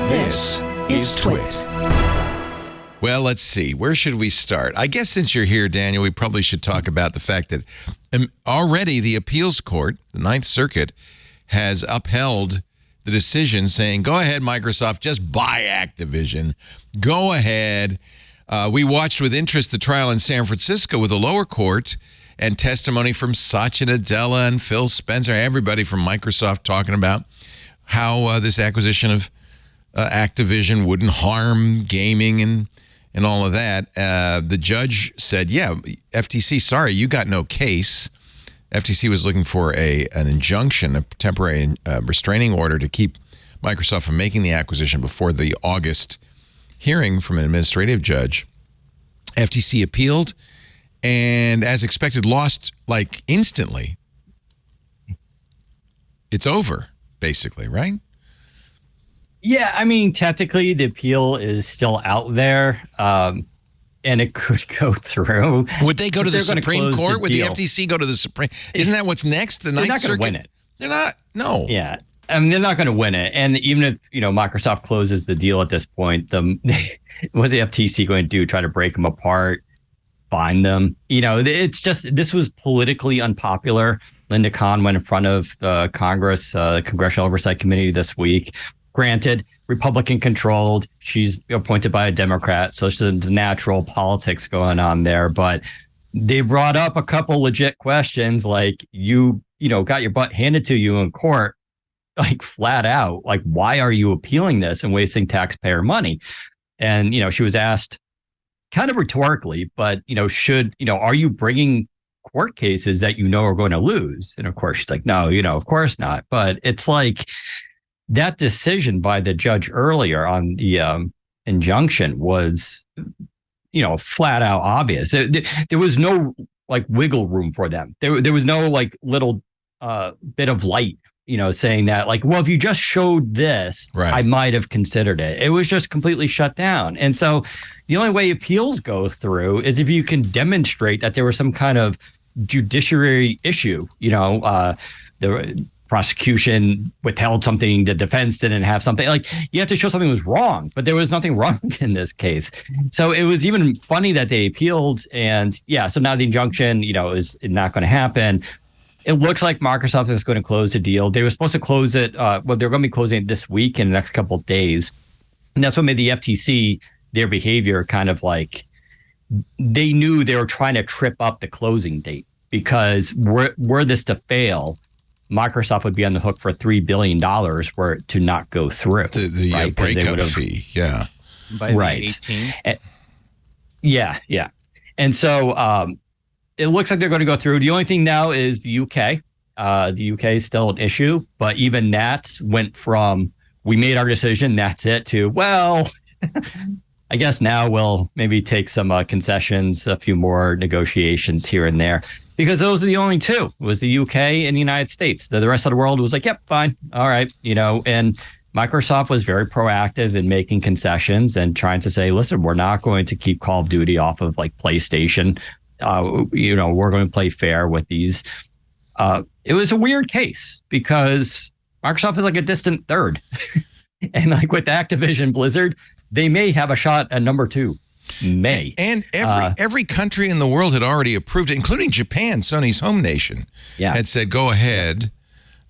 This is TWiT. Well, let's see. Where should we start? I guess since you're here, Daniel, we probably should talk about the fact that already the appeals court, the Ninth Circuit, has upheld the decision saying, go ahead, Microsoft, just buy Activision. Go ahead. We watched with interest the trial in San Francisco with the lower court and testimony from Satya Nadella and Phil Spencer, everybody from Microsoft talking about how this acquisition of Activision wouldn't harm gaming and all of that. The judge said, yeah, FTC, sorry, you got no case. FTC was looking for an injunction, a temporary restraining order to keep Microsoft from making the acquisition before the August hearing from an administrative judge. FTC appealed and, as expected, lost like instantly. It's over, basically, right? Yeah, I mean, technically, the appeal is still out there, and it could go through. Would they go to the Supreme Court? Would the FTC go to the Supreme? Isn't that what's next? The Ninth Circuit? They're not going to win it. They're not. No. Yeah, I mean, they're not going to win it. And even if Microsoft closes the deal at this point, what's the FTC going to do? Try to break them apart? Fine them? It's just this was politically unpopular. Linda Khan went in front of Congress, Congressional Oversight Committee this week. Granted, Republican controlled. She's appointed by a Democrat, so there's the natural politics going on there. But they brought up a couple legit questions, like you got your butt handed to you in court, like flat out, like why are you appealing this and wasting taxpayer money? And she was asked, kind of rhetorically, but are you bringing court cases that are going to lose? And of course, she's like, no, of course not. But it's like, that decision by the judge earlier on the injunction was, flat out obvious. There was no like wiggle room for them. There was no like little bit of light, saying that like, well, if you just showed this, right, I might have considered it. It was just completely shut down. And so the only way appeals go through is if you can demonstrate that there was some kind of judiciary issue, the prosecution withheld something, the defense didn't have something. Like, you have to show something was wrong, but there was nothing wrong in this case. So it was even funny that they appealed, and so now the injunction, is not going to happen. It looks like Microsoft is going to close the deal. They were supposed to close it. They're going to be closing it this week in the next couple of days. And that's what made the FTC, their behavior kind of like, they knew they were trying to trip up the closing date, because were this to fail, Microsoft would be on the hook for $3 billion were it to not go through. The right? breakup fee, yeah. By right. 18. Yeah. And so it looks like they're going to go through. The only thing now is the UK. The UK is still an issue, but even that went from, we made our decision, that's it, to, well, I guess now we'll maybe take some concessions, a few more negotiations here and there. Because those are the only two. It was the UK and the United States. The rest of the world was like, yep, fine. All right. And Microsoft was very proactive in making concessions and trying to say, listen, we're not going to keep Call of Duty off of like PlayStation. We're going to play fair with these. It was a weird case because Microsoft is like a distant third. And like with Activision Blizzard, they may have a shot at number 2. And every country in the world had already approved it, including Japan, Sony's home nation, had said, go ahead.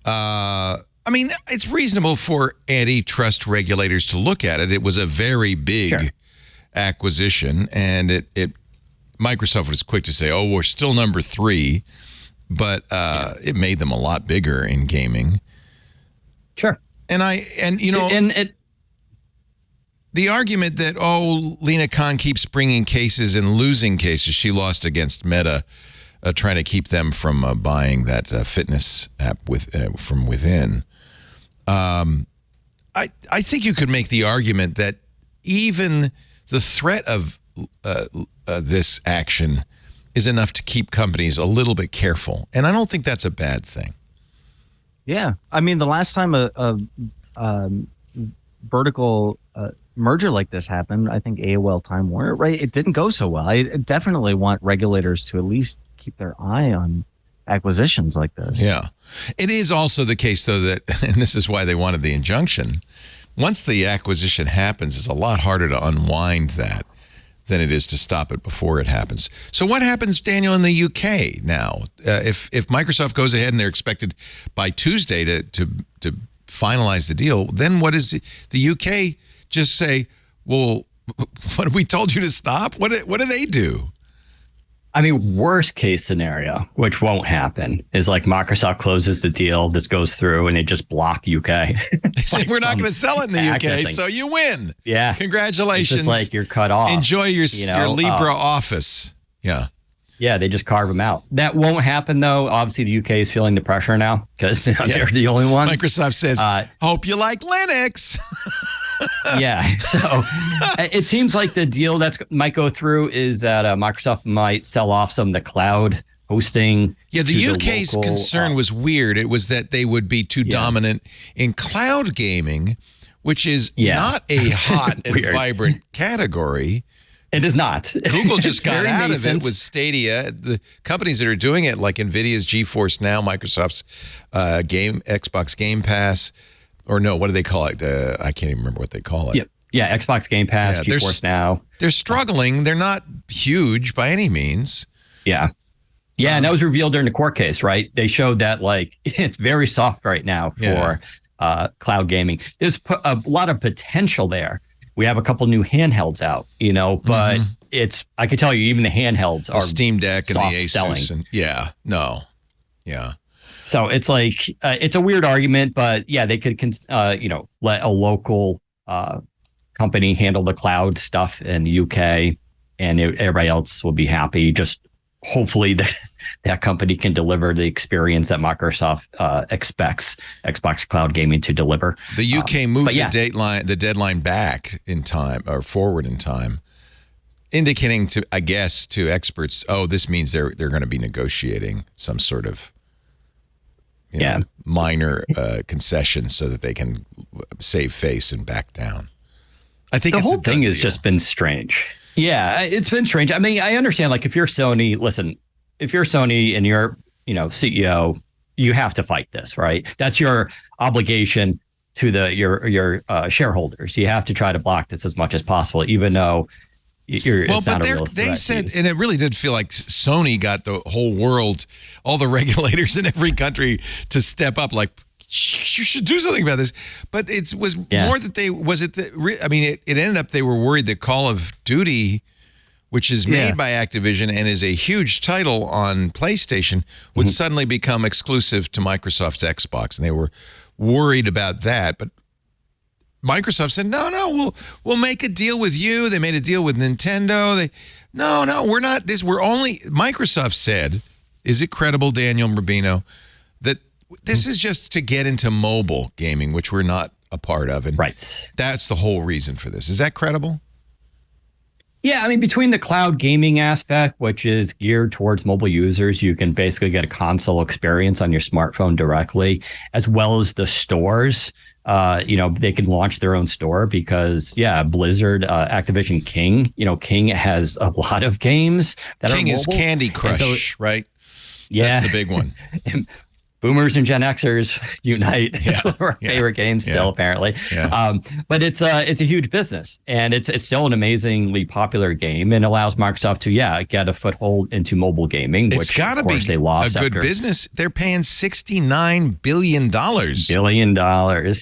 I mean, it's reasonable for antitrust regulators to look at it. It was a very big acquisition, and it Microsoft was quick to say, oh, we're still number 3, but it made them a lot bigger in gaming. Sure. The argument that, Lena Khan keeps bringing cases and losing cases. She lost against Meta, trying to keep them from buying that fitness app from within. I think you could make the argument that even the threat of this action is enough to keep companies a little bit careful. And I don't think that's a bad thing. Yeah. I mean, the last time a vertical merger like this happened, I think AOL Time Warner, right? It didn't go so well. I definitely want regulators to at least keep their eye on acquisitions like this. Yeah. It is also the case, though, that, and this is why they wanted the injunction, once the acquisition happens, it's a lot harder to unwind that than it is to stop it before it happens. So what happens, Daniel, in the UK now? If Microsoft goes ahead and they're expected by Tuesday to finalize the deal, then what is the UK just say, well, what have we told you to stop? What do they do? I mean, worst case scenario, which won't happen, is like Microsoft closes the deal, this goes through, and they just block UK. They say, we're not going to sell it in the UK, so you win. Yeah. Congratulations. It's just like you're cut off. Enjoy your Libra office. Yeah. Yeah, they just carve them out. That won't happen, though. Obviously, the UK is feeling the pressure now because they're the only ones. Microsoft says, hope you like Linux. Yeah. So it seems like the deal that might go through is that Microsoft might sell off some of the cloud hosting. Yeah, the UK's concern was weird. It was that they would be too dominant in cloud gaming, which is not a hot and vibrant category. It is not. Google just got out of it with Stadia. The companies that are doing it, like NVIDIA's GeForce Now, Microsoft's Xbox Game Pass, or no, what do they call it? I can't even remember what they call it. Yep. Yeah, Xbox Game Pass, GeForce Now. They're struggling. They're not huge by any means. Yeah. Yeah, and that was revealed during the court case, right? They showed that like it's very soft right now for cloud gaming. There's a lot of potential there. We have a couple new handhelds out, but I can tell you, even the handhelds are Steam Deck and the Asus. Selling. So it's like it's a weird argument, but yeah, they could let a local company handle the cloud stuff in the UK, and everybody else will be happy. Just hopefully that company can deliver the experience that Microsoft expects Xbox Cloud Gaming to deliver. The UK moved the deadline back in time or forward in time, indicating to experts, this means they're going to be negotiating some sort of minor concessions so that they can save face and back down. I think the whole thing has just been strange. Yeah, it's been strange. I mean, I understand, like, if you're Sony and you're, CEO, you have to fight this, right? That's your obligation to your shareholders. You have to try to block this as much as possible, even though they said, and it really did feel like Sony got the whole world, all the regulators in every country to step up, like, you should do something about this. But it was more that it ended up they were worried that Call of Duty, which is made by Activision and is a huge title on PlayStation, would suddenly become exclusive to Microsoft's Xbox. And they were worried about that. But Microsoft said, no, we'll make a deal with you. They made a deal with Nintendo. We're not this. We're only, Microsoft said, is it credible, Daniel Rubino, that this is just to get into mobile gaming, which we're not a part of. And that's the whole reason for this. Is that credible? Yeah, I mean, between the cloud gaming aspect, which is geared towards mobile users, you can basically get a console experience on your smartphone directly, as well as the stores. They can launch their own store because, Blizzard, Activision King, King has a lot of games that King are mobile. Is Candy Crush, right? Yeah. That's the big one. Boomers and Gen Xers unite. It's one of our favorite games still, apparently. Yeah. But it's a huge business, and it's still an amazingly popular game, and allows Microsoft to get a foothold into mobile gaming. It's got to be they lost a good business. They're paying $69 billion.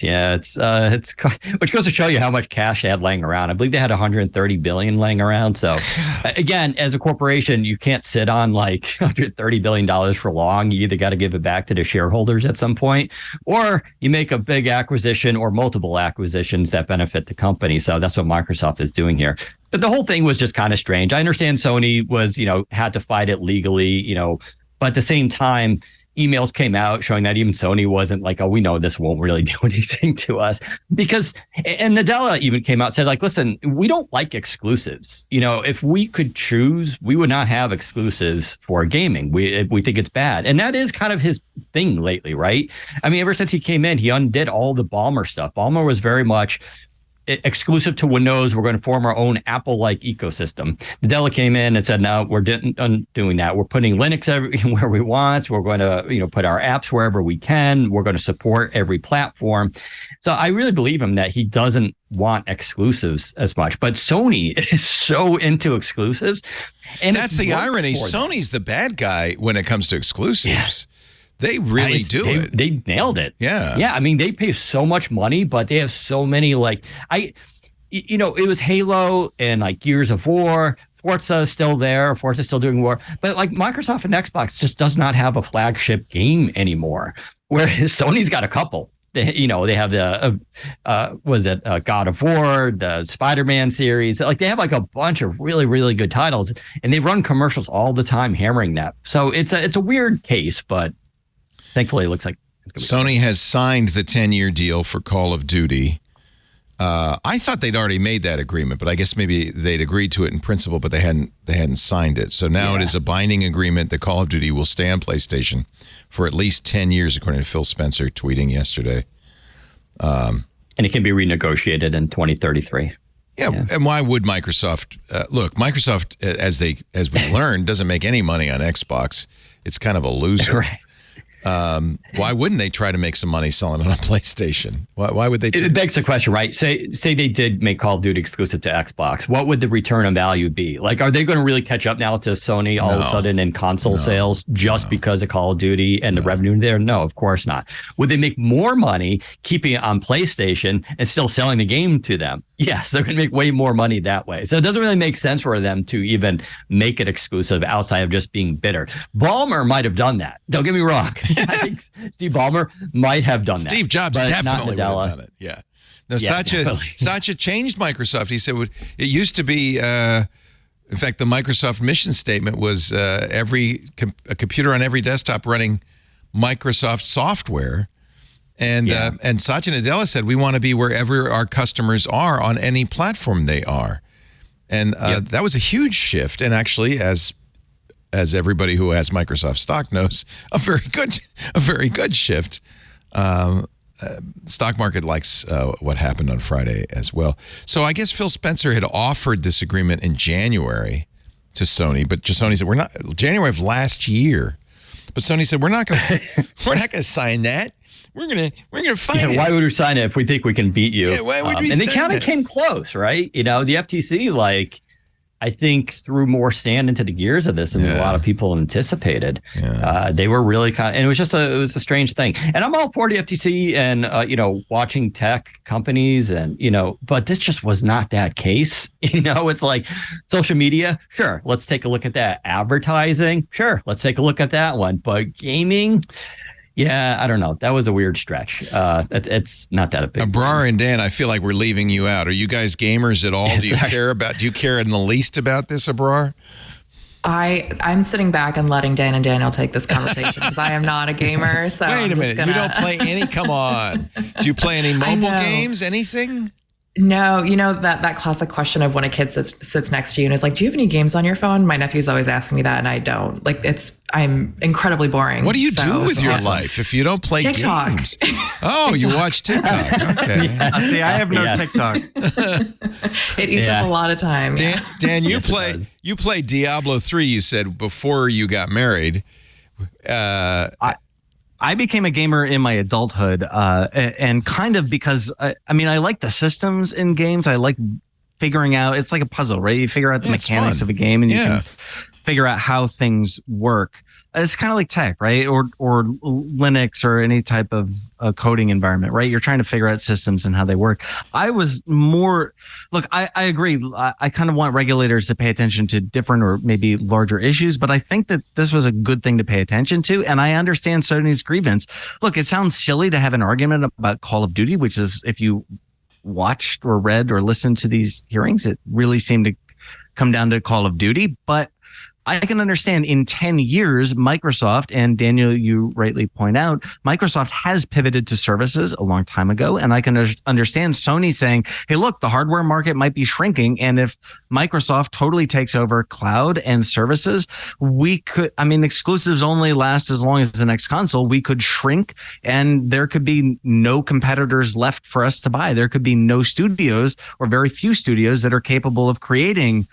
Yeah, it's which goes to show you how much cash they had laying around. I believe they had $130 billion laying around. So again, as a corporation, you can't sit on like $130 billion for long. You either got to give it back to the shareholders at some point, or you make a big acquisition or multiple acquisitions that benefit the company. So that's what Microsoft is doing here. But the whole thing was just kind of strange. I understand Sony was, had to fight it legally, but at the same time, emails came out showing that even Sony wasn't like, we know this won't really do anything to us, because, and Nadella even came out and said, like, listen, we don't like exclusives. If we could choose, we would not have exclusives for gaming. We think it's bad. And that is kind of his thing lately, right? I mean, ever since he came in, he undid all the Ballmer stuff. Ballmer was very much exclusive to Windows. We're going to form our own Apple-like ecosystem. Nadella came in and said, no, we're doing that. We're putting Linux everywhere we want. We're going to, put our apps wherever we can. We're going to support every platform. So I really believe him that he doesn't want exclusives as much. But Sony is so into exclusives. And that's the irony. Sony's the bad guy when it comes to exclusives. Yeah. They really do it. They nailed it. Yeah. Yeah. I mean, they pay so much money, but they have so many it was Halo and like Gears of War. Forza is still there. Forza is still doing war. But like Microsoft and Xbox just does not have a flagship game anymore. Whereas Sony's got a couple. They have the God of War, the Spider-Man series. Like they have like a bunch of really, really good titles, and they run commercials all the time hammering that. So it's a weird case, but thankfully it looks like it's gonna be Sony has signed the 10-year deal for Call of Duty. I thought they'd already made that agreement, but I guess maybe they'd agreed to it in principle, but they hadn't signed it. So now it is a binding agreement that Call of Duty will stay on PlayStation for at least 10 years, according to Phil Spencer tweeting yesterday. And it can be renegotiated in 2033. Yeah, and why would Microsoft look? Microsoft, as we learned, doesn't make any money on Xbox. It's kind of a loser. Right. Why wouldn't they try to make some money selling it on PlayStation? Why would they? It begs the question, right? Say they did make Call of Duty exclusive to Xbox. What would the return on value be? Like, are they going to really catch up now to Sony all of a sudden in console sales just because of Call of Duty and the revenue there? No, of course not. Would they make more money keeping it on PlayStation and still selling the game to them? Yes, they're going to make way more money that way. So it doesn't really make sense for them to even make it exclusive outside of just being bitter. Ballmer might have done that. Don't get me wrong. I think Steve Ballmer might have done that. Steve Jobs definitely would have done it. Yeah. No, Satya changed Microsoft. He said it used to be, in fact, the Microsoft mission statement was a computer on every desktop running Microsoft software. And Satya Nadella said, we want to be wherever our customers are on any platform they are. And that was a huge shift. And actually, as everybody who has Microsoft stock knows, a very good shift. Stock market likes what happened on Friday as well. So I guess Phil Spencer had offered this agreement in January to Sony, but Sony said, we're not, January of last year. But Sony said, we're not going to sign that. We're gonna fight it. Why would we sign it if we think we can beat you? Yeah, why would we and they kind of came close, right? The FTC, I think, threw more sand into the gears of this than a lot of people anticipated. Yeah. They were really and it was just a strange thing. And I'm all for the FTC and watching tech companies and but this just was not that case. It's like social media, sure, let's take a look at that. Advertising, sure, let's take a look at that one. But gaming. Yeah, I don't know. That was a weird stretch. It's not that a big. Abrar and Dan, I feel like we're leaving you out. Are you guys gamers at all? Do you care in the least about this, Abrar? I'm sitting back and letting Dan and Daniel take this conversation because I am not a gamer. So wait a minute, you don't play any? Come on, do you play any mobile games? Anything? No, that classic question of when a kid sits next to you and is like, do you have any games on your phone? My nephew's always asking me that and I don't. I'm incredibly boring. What do you do with your life if you don't play TikTok. Games? Oh, TikTok. You watch TikTok. Okay. See, I have no TikTok. It eats up a lot of time. Dan, you play Diablo 3, you said, before you got married. I became a gamer in my adulthood, and kind of because I like the systems in games. I like figuring out. It's like a puzzle, right? You figure out the mechanics of a game, and you can figure out how things work. It's kind of like tech, right? Or Linux or any type of coding environment, right? You're trying to figure out systems and how they work. I was more, I agree. I kind of want regulators to pay attention to different or maybe larger issues, but I think that this was a good thing to pay attention to. And I understand Sony's grievance. Look, it sounds silly to have an argument about Call of Duty, which is, if you watched or read or listened to these hearings, it really seemed to come down to Call of Duty. But I can understand in 10 years, Microsoft, and Daniel, you rightly point out, Microsoft has pivoted to services a long time ago. And I can understand Sony saying, hey, look, the hardware market might be shrinking. And if Microsoft totally takes over cloud and services, we could, exclusives only last as long as the next console. We could shrink and there could be no competitors left for us to buy. There could be no studios or very few studios that are capable of creating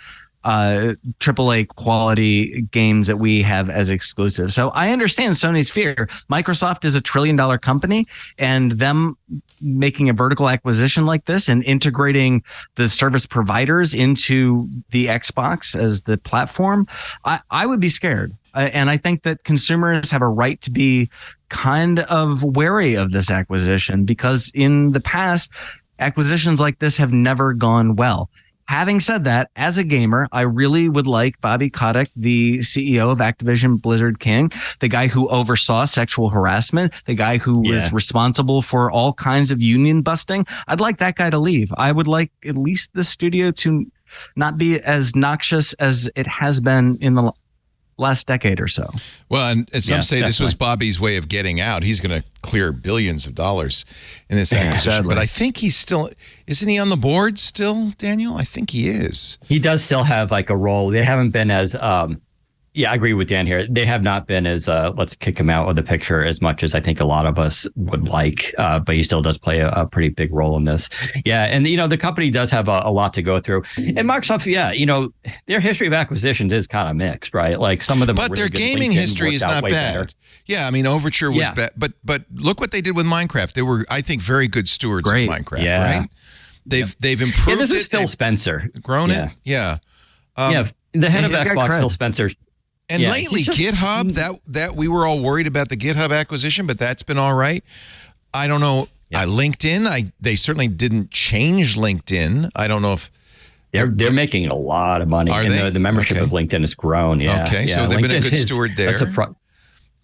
AAA quality games that we have as exclusive. So I understand Sony's fear. Microsoft is a $1 trillion company, and them making a vertical acquisition like this and integrating the service providers into the Xbox as the platform, I would be scared. And I think that consumers have a right to be kind of wary of this acquisition, because in the past, acquisitions like this have never gone well. Having said that, as a gamer, I really would like Bobby Kotick, the CEO of Activision Blizzard King, the guy who oversaw sexual harassment, the guy who was responsible for all kinds of union busting. I'd like that guy to leave. I would like at least the studio to not be as noxious as it has been in the last decade or so. Well, and some say this was Bobby's way of getting out. He's going to clear billions of dollars in this acquisition. But I think he's still, isn't he on the board still, Daniel? I think he is. He does still have like a role. They haven't been as, I agree with Dan here. They have not been as, let's kick him out of the picture as much as I think a lot of us would like. But he still does play a pretty big role in this. Yeah. And, the company does have a lot to go through. And Microsoft, their history of acquisitions is kind of mixed, right? Like some of them. But really their gaming history is not bad. Better. Yeah. I mean, Overture was bad. But look what they did with Minecraft. They were, I think, very good stewards of Minecraft, right? They've improved it. This is Phil Spencer. Grown it. Yeah. The head of Xbox, Phil Spencer. And lately, GitHub, that we were all worried about the GitHub acquisition, but that's been all right. I don't know. LinkedIn, they certainly didn't change LinkedIn. I don't know if they're making a lot of money. The membership of LinkedIn has grown. Yeah. Okay, so they've been a good steward there.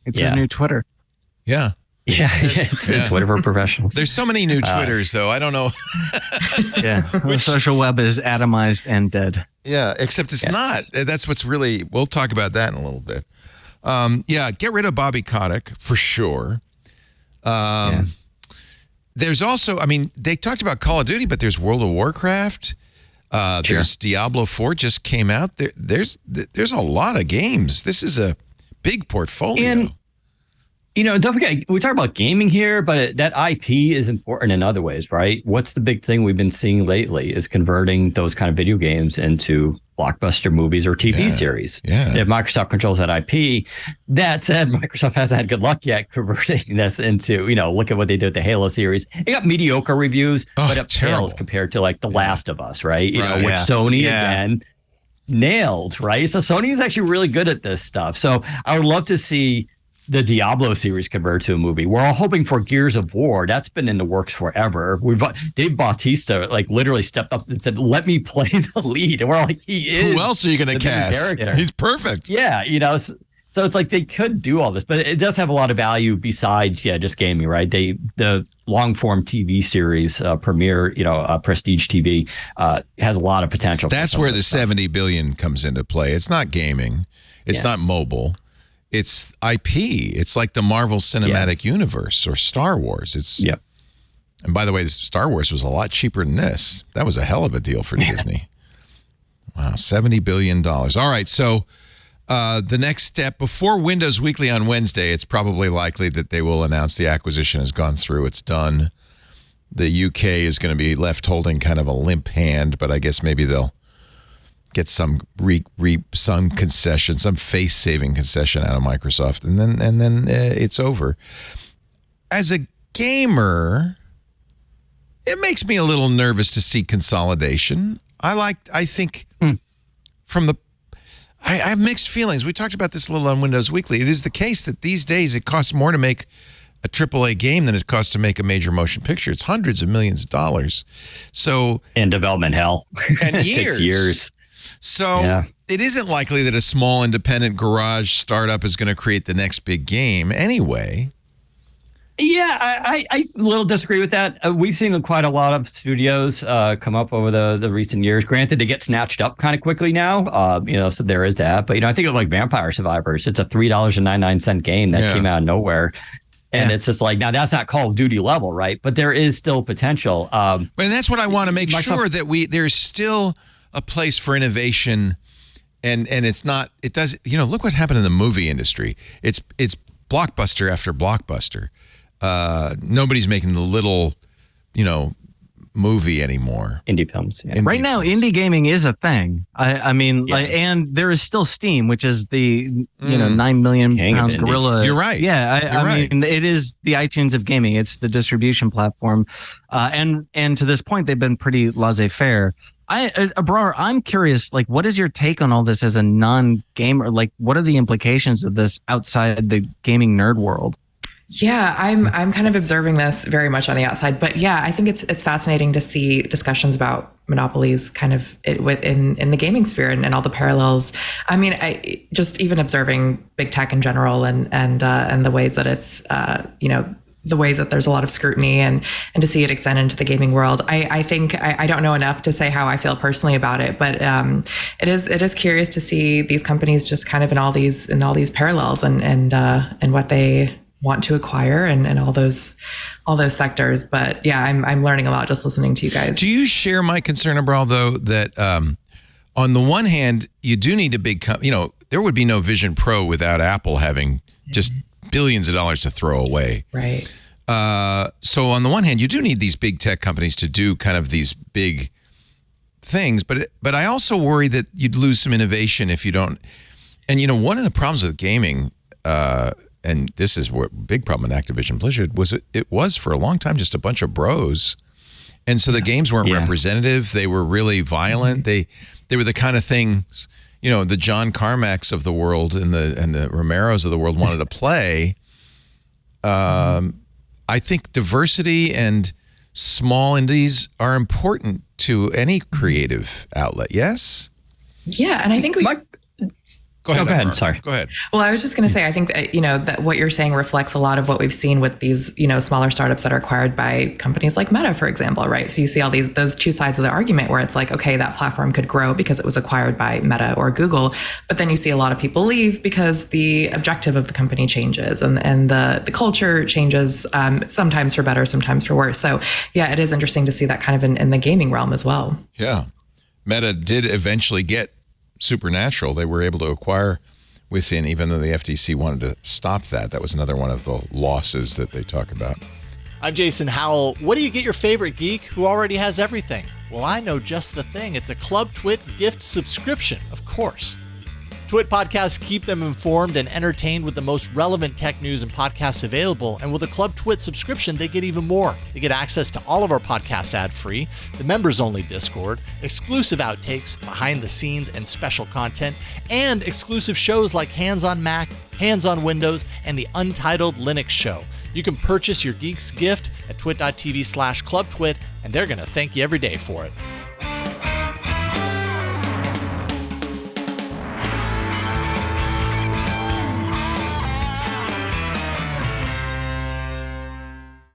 It's a new Twitter. Yeah. Yeah, it's Twitter for professionals. There's so many new Twitters, though. I don't know. The social web is atomized and dead. Yeah, except it's not. That's what's really. We'll talk about that in a little bit. Get rid of Bobby Kotick for sure. There's also, they talked about Call of Duty, but there's World of Warcraft. There's Diablo 4 just came out. There's a lot of games. This is a big portfolio. And don't forget, we talk about gaming here, but that IP is important in other ways, right? What's the big thing we've been seeing lately is converting those kind of video games into blockbuster movies or TV series. Yeah. If Microsoft controls that IP, that said, Microsoft hasn't had good luck yet converting this into, look at what they did with the Halo series. It got mediocre reviews, but it pales compared to like The Last of Us, right? Which Sony again nailed, right? So Sony is actually really good at this stuff. So I would love to see the Diablo series converted to a movie. We're all hoping for Gears of War. That's been in the works forever. Dave Bautista literally stepped up and said, "Let me play the lead." And we're like, he is. Who else are you going to cast? He's perfect. Yeah, so it's like they could do all this, but it does have a lot of value besides just gaming, right? The long form TV series premiere, prestige TV has a lot of potential. That's where the $70 billion comes into play. It's not gaming. It's not mobile. It's IP. It's like the Marvel Cinematic Universe or Star Wars. And by the way, Star Wars was a lot cheaper than this. That was a hell of a deal for Disney. Wow, $70 billion. All right, so the next step, before Windows Weekly on Wednesday, it's probably likely that they will announce the acquisition has gone through. It's done. The UK is going to be left holding kind of a limp hand, but I guess maybe they'll get some some concession, some face-saving concession out of Microsoft, and then it's over. As a gamer, it makes me a little nervous to see consolidation. I have mixed feelings. We talked about this a little on Windows Weekly. It is the case that these days it costs more to make a AAA game than it costs to make a major motion picture. It's hundreds of millions of dollars. So in development hell, and it takes years. So it isn't likely that a small independent garage startup is going to create the next big game anyway. Yeah, I a little disagree with that. We've seen quite a lot of studios come up over the recent years. Granted, they get snatched up kind of quickly now, so there is that. But, I think of like Vampire Survivors. It's a $3.99 game that came out of nowhere. And it's just like, now that's not Call of Duty level, right? But there is still potential. And that's what I want to make sure that there's still a place for innovation, and it's not. It does. Look what happened in the movie industry. It's blockbuster after blockbuster. Nobody's making the little, movie anymore. Indie films. Yeah. Right now, indie gaming is a thing. I mean, Yeah. and there is still Steam, which is the 9 million King of pounds indie. gorilla. You're right. Yeah, You're I right. mean, it is the iTunes of gaming. It's the distribution platform, and to this point, they've been pretty laissez-faire. Abrar, I'm curious, like, what is your take on all this as a non-gamer? Like, what are the implications of this outside the gaming nerd world? Yeah, I'm kind of observing this very much on the outside, but yeah, I think it's fascinating to see discussions about monopolies kind of in the gaming sphere and all the parallels. I mean, I just even observing big tech in general and the ways that it's the ways that there's a lot of scrutiny and to see it extend into the gaming world. I think I don't know enough to say how I feel personally about it, but it is curious to see these companies just kind of in all these parallels and what they want to acquire and all those sectors. But yeah, I'm learning a lot just listening to you guys. Do you share my concern, Abrar, though, that on the one hand, you do need a big there would be no Vision Pro without Apple having just billions of dollars to throw away. Right. So on the one hand, you do need these big tech companies to do kind of these big things, but I also worry that you'd lose some innovation if you don't. And one of the problems with gaming, and this is what big problem in Activision Blizzard was, it was for a long time just a bunch of bros, and so the games weren't representative. They were really violent. They were the kind of things the John Carmacks of the world and the Romeros of the world wanted to play. I think diversity and small indies are important to any creative outlet. Yes? Yeah, and I think Go ahead. Sorry. Go ahead. Well, I was just going to say, I think that, that what you're saying reflects a lot of what we've seen with these, smaller startups that are acquired by companies like Meta, for example, right? So you see all those two sides of the argument where it's like, okay, that platform could grow because it was acquired by Meta or Google, but then you see a lot of people leave because the objective of the company changes and the culture changes, sometimes for better, sometimes for worse. So yeah, it is interesting to see that kind of in the gaming realm as well. Yeah. Meta did eventually get Supernatural. They were able to acquire within, even though the FTC wanted to stop that. That was another one of the losses that they talk about. I'm Jason Howell. What do you get your favorite geek who already has everything? Well, I know just the thing. It's a Club TWiT gift subscription, of course. TWiT podcasts keep them informed and entertained with the most relevant tech news and podcasts available. And with a Club TWiT subscription, they get even more. They get access to all of our podcasts ad-free, the members-only Discord, exclusive outtakes, behind the scenes and special content, and exclusive shows like Hands on Mac, Hands on Windows, and the Untitled Linux Show. You can purchase your geek's gift at twit.tv/clubtwit, and they're going to thank you every day for it.